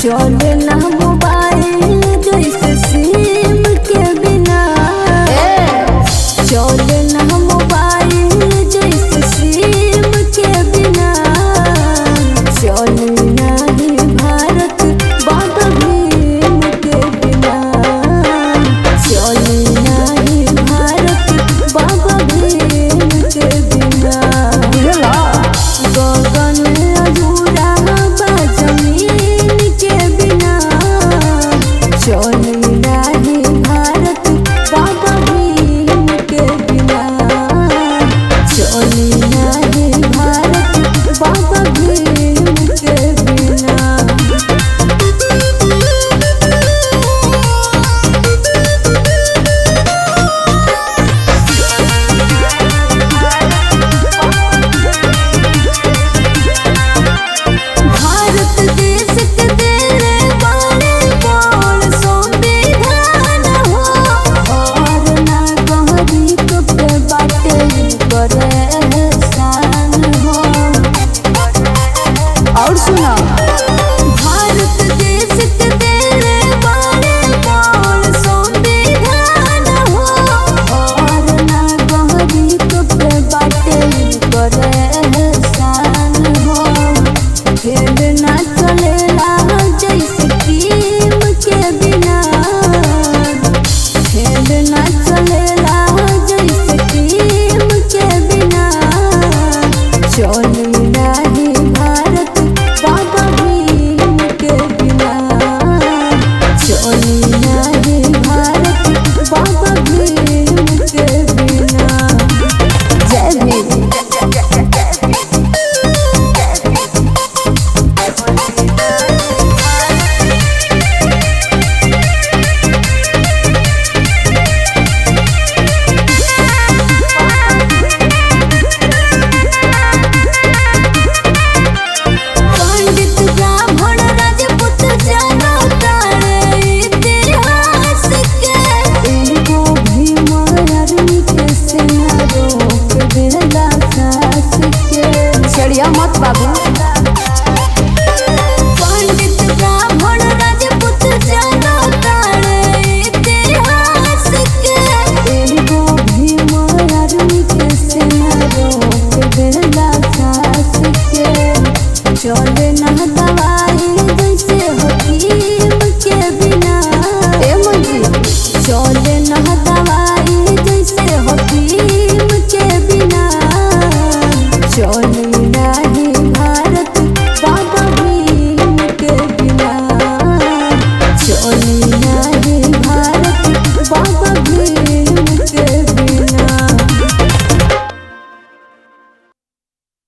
चले ना मोबाइल जैसे सिम के बिना, चले ना मोबाइल जैसे सिम के बिना, चले नहीं भारत बाबा भीम के बिना, चले नहीं भारत बाबा भीम के बिना। गगन अधूरा बा जमीन के बिना, चले नहीं भारत बाबा भीम के बिना, चले नहीं भारत बाबा भीम के बिना। भारत देश के तेरे बारे बोल संविधान हो, और ना गहरी पे बाटे करे एहसान हो। और सुना, भारत देश के तेरे बारे बोल संविधान हो, और ना गहरी पे बाटे करे एहसान हो। खेल ना चलेला जैसे टीम के बिना, खेल ना चलेला जैसे टीम के बिना, चले नहीं भारत बाबा भीम के बिना, चले नहीं भारत बाबा भीम के बिना। जय भीम। पंडित ब्राह्मण राजपूत जानो तारे इतिहास के, इनको भीम आर्मी के सेना रोक देला सास के। चढ़िया मत बाबू। पंडित ब्राह्मण राजपूत जानो तारे इतिहास के, इनको भीम आर्मी के सेना रोक देला सास के। चले ना दवाई जैसे हकीम के बिना, चले ना दवाई जैसे हकीम के बिना, चले